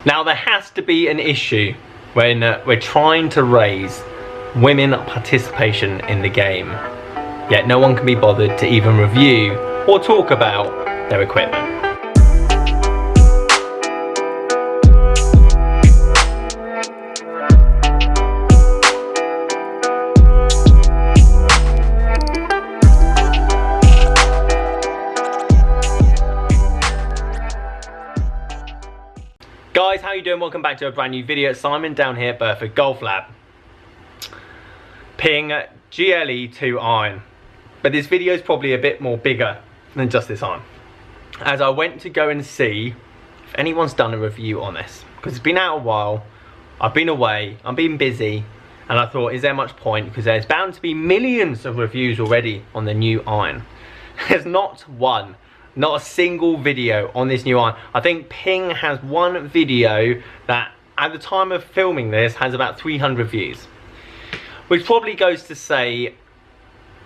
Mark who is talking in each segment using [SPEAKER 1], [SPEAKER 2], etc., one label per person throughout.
[SPEAKER 1] Now there has to be an issue when we're trying to raise women participation in the game, yet no one can be bothered to even review or talk about their equipment. Guys, how you doing? Welcome back to a brand new video. It's Simon down here at Burford Golf Lab. Ping GLE 2 iron. But this video is probably a bit more bigger than just this iron, as I went to go and see if anyone's done a review on this, because it's been out a while, I've been away, I'm being busy, and I thought, is there much point? Because there's bound to be millions of reviews already on the new iron. There's not one. Not a single video on this new iron. I think Ping has one video that at the time of filming this has about 300 views, which probably goes to say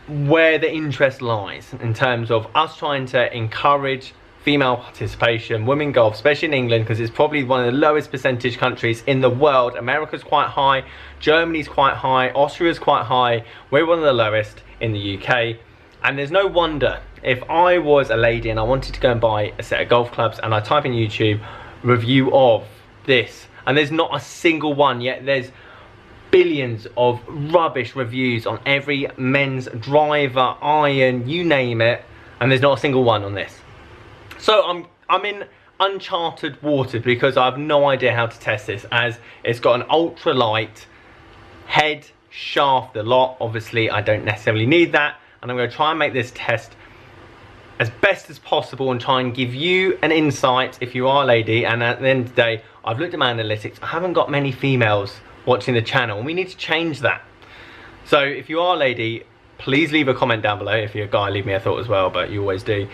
[SPEAKER 1] where the interest lies in terms of us trying to encourage female participation, women golf, especially in England, because it's probably one of the lowest percentage countries in the world. America's quite high, Germany's quite high, Austria's quite high, we're one of the lowest in the UK. And there's no wonder if I was a lady and I wanted to go and buy a set of golf clubs and I type in YouTube review of this, and there's not a single one, yet there's billions of rubbish reviews on every men's driver, iron, you name it, and there's not a single one on this. So I'm in uncharted water because I have no idea how to test this, as it's got an ultra light head, shaft, the lot. Obviously I don't necessarily need that, and I'm going to try and make this test as best as possible and try and give you an insight if you are a lady. And at the end of the day, I've looked at my analytics, I haven't got many females watching the channel, and we need to change that. So if you are a lady, please leave a comment down below. If you're a guy, leave me a thought as well, but you always do.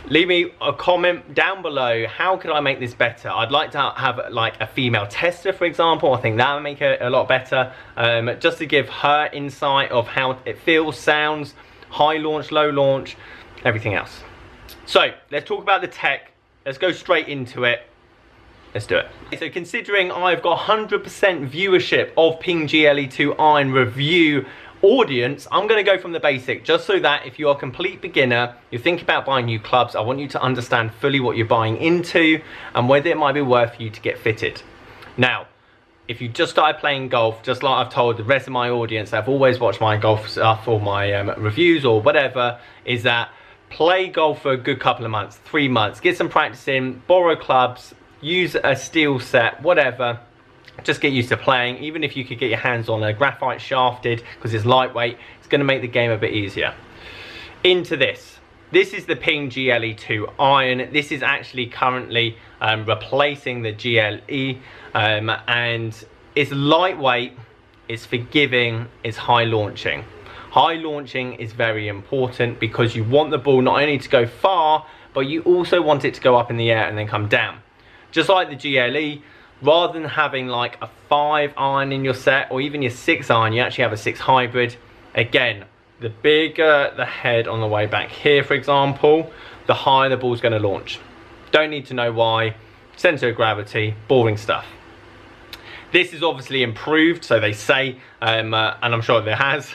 [SPEAKER 1] Leave me a comment down below, how could I make this better? I'd like to have like a female tester, for example. I think that would make it a lot better, just to give her insight of how it feels, sounds, high launch, low launch, everything else. So let's talk about the tech. Let's go straight into it. Let's do it. So considering I've got 100% viewership of Ping GLE 2 iron review audience, I'm going to go from the basic, just so that if you're a complete beginner, you think about buying new clubs, I want you to understand fully what you're buying into and whether it might be worth you to get fitted. Now, if you just started playing golf, just like I've told the rest of my audience, I've always watched my golf stuff or my reviews or whatever, is that play golf for a good couple of months, 3 months, get some practice in, borrow clubs, use a steel set, whatever, just get used to playing. Even if you could get your hands on a graphite shafted, because it's lightweight, it's going to make the game a bit easier. Into this. This is the Ping GLE 2 iron. This is actually currently replacing the GLE, and it's lightweight, it's forgiving, it's high launching. High launching is very important because you want the ball not only to go far, but you also want it to go up in the air and then come down. Just like the GLE, rather than having like a 5 iron in your set or even your 6 iron, you actually have a 6 hybrid. Again, the bigger the head on the way back here, for example, the higher the ball's going to launch. Don't need to know why. Center of gravity, boring stuff. This is obviously improved, so they say, and I'm sure there has.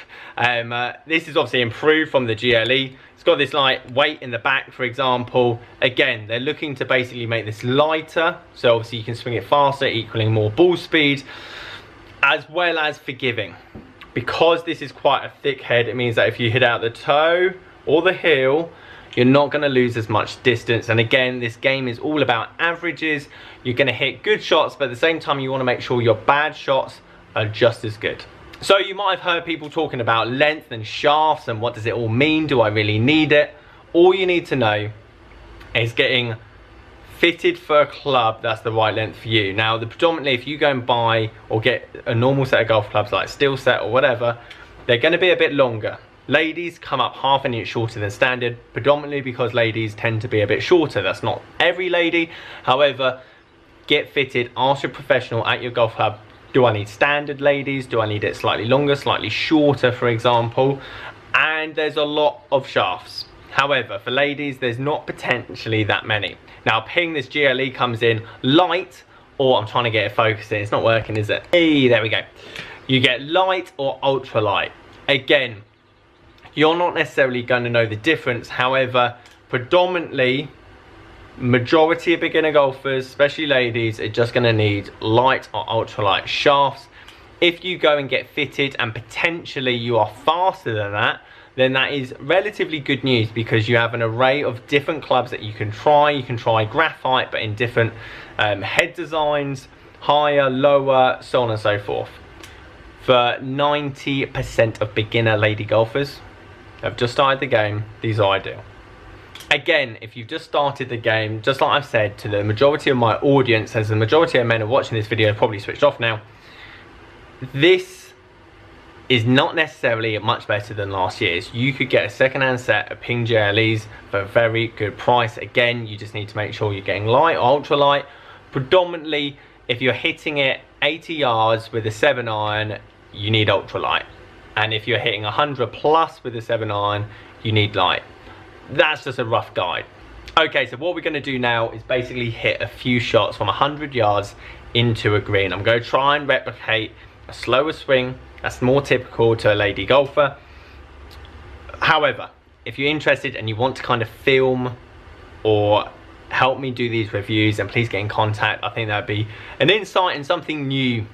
[SPEAKER 1] This is obviously improved from the GLE. It's got this light weight in the back, for example. Again, they're looking to basically make this lighter, so obviously you can swing it faster, equaling more ball speed, as well as forgiving. Because this is quite a thick head, it means that if you hit out the toe or the heel, you're not going to lose as much distance. And again, this game is all about averages. You're going to hit good shots, but at the same time you want to make sure your bad shots are just as good. So you might have heard people talking about length and shafts and what does it all mean? Do I really need it? All you need to know is getting fitted for a club that's the right length for you. Now, predominantly if you go and buy or get a normal set of golf clubs like steel set or whatever, they're going to be a bit longer. Ladies come up half an inch shorter than standard, predominantly because ladies tend to be a bit shorter. That's not every lady. However, get fitted, ask your professional at your golf club, do I need standard, ladies? Do I need it slightly longer, slightly shorter, for example? And there's a lot of shafts. However, for ladies, there's not potentially that many. Now, Ping, this GLE comes in light or I'm trying to get it focusing. It's not working, is it? Hey, there we go. You get light or ultralight. Again, you're not necessarily going to know the difference. However, predominantly, majority of beginner golfers, especially ladies, are just going to need light or ultralight shafts. If you go and get fitted and potentially you are faster than that, then that is relatively good news, because you have an array of different clubs that you can try. You can try graphite, but in different head designs, higher, lower, so on and so forth. For 90% of beginner lady golfers that have just started the game, these are ideal. Again, if you've just started the game, just like I've said to the majority of my audience, as the majority of men are watching this video, probably switched off now, this is not necessarily much better than last year's. You could get a second-hand set of Ping GLEs for a very good price. Again, you just need to make sure you're getting light or ultralight. Predominantly, if you're hitting it 80 yards with a 7-iron, you need ultralight. And if you're hitting 100 plus with a 7-iron, you need light. That's just a rough guide. Okay, so what we're going to do now is basically hit a few shots from 100 yards into a green. I'm going to try and replicate a slower swing. That's more typical to a lady golfer. However, if you're interested and you want to kind of film or help me do these reviews, then please get in contact. I think that'd be an insight and something new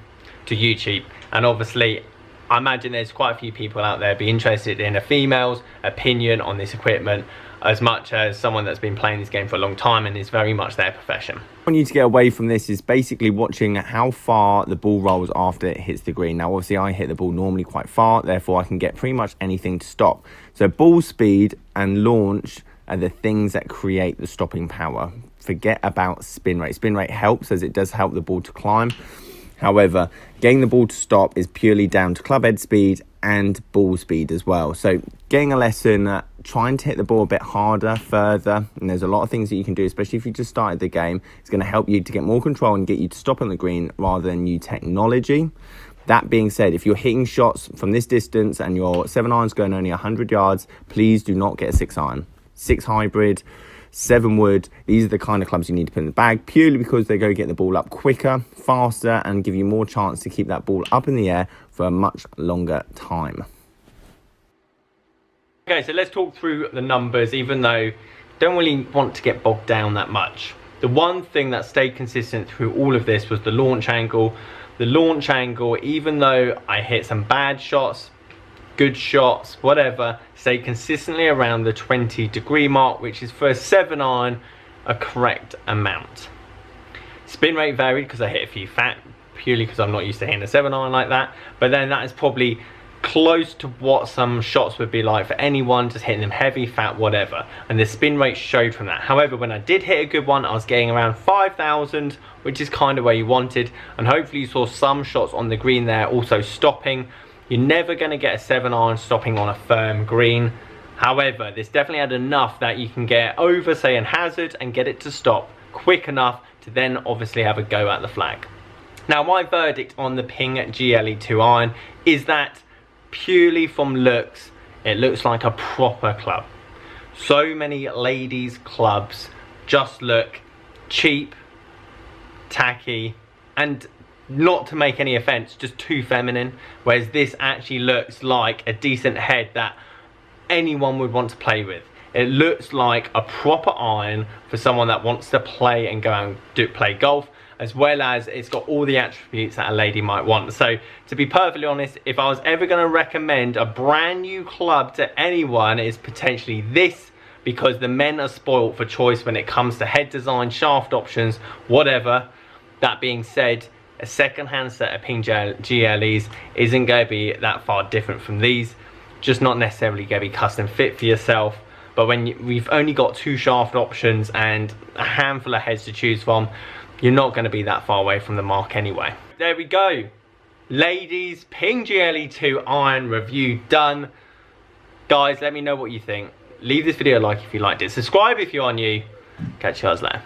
[SPEAKER 1] to YouTube. And obviously, I imagine there's quite a few people out there be interested in a female's opinion on this equipment, as much as someone that's been playing this game for a long time and is very much their profession.
[SPEAKER 2] What I want you to get away from this is basically watching how far the ball rolls after it hits the green. Now, obviously, I hit the ball normally quite far, therefore I can get pretty much anything to stop. So ball speed and launch are the things that create the stopping power. Forget about spin rate. Spin rate helps, as it does help the ball to climb. However, getting the ball to stop is purely down to club head speed and ball speed as well. So getting a lesson, trying to hit the ball a bit harder, further, and there's a lot of things that you can do, especially if you just started the game. It's going to help you to get more control and get you to stop on the green rather than new technology. That being said, if you're hitting shots from this distance and your 7-iron's going only 100 yards, please do not get a 6-iron. 6 hybrid, 7 wood, these are the kind of clubs you need to put in the bag, purely because they go get the ball up quicker, faster, and give you more chance to keep that ball up in the air for a much longer time.
[SPEAKER 1] Okay, so let's talk through the numbers, even though I don't really want to get bogged down that much. The one thing that stayed consistent through all of this was the launch angle. The launch angle, even though I hit some bad shots, good shots, whatever, stay consistently around the 20-degree mark, which is for a 7-iron a correct amount. Spin rate varied because I hit a few fat, purely because I'm not used to hitting a 7-iron like that, but then that is probably close to what some shots would be like for anyone just hitting them heavy, fat, whatever, and the spin rate showed from that. However, when I did hit a good one, I was getting around 5,000, which is kind of where you wanted, and hopefully you saw some shots on the green there also stopping. You're never going to get a 7-iron stopping on a firm green. However, this definitely had enough that you can get over, say, an hazard and get it to stop quick enough to then obviously have a go at the flag. Now, my verdict on the Ping GLE 2-iron is that purely from looks, it looks like a proper club. So many ladies' clubs just look cheap, tacky, and not to make any offense, just too feminine, whereas this actually looks like a decent head that anyone would want to play with. It looks like a proper iron for someone that wants to play and go out and play golf, as well as it's got all the attributes that a lady might want. So to be perfectly honest, if I was ever going to recommend a brand new club to anyone, it's potentially this, because the men are spoilt for choice when it comes to head design, shaft options, whatever. That being said, a second-hand set of Ping GLEs isn't going to be that far different from these. Just not necessarily going to be custom fit for yourself. But when we've only got 2 shaft options and a handful of heads to choose from, you're not going to be that far away from the mark anyway. There we go. Ladies, Ping GLE 2-iron review done. Guys, let me know what you think. Leave this video a like if you liked it. Subscribe if you are new. Catch you guys later.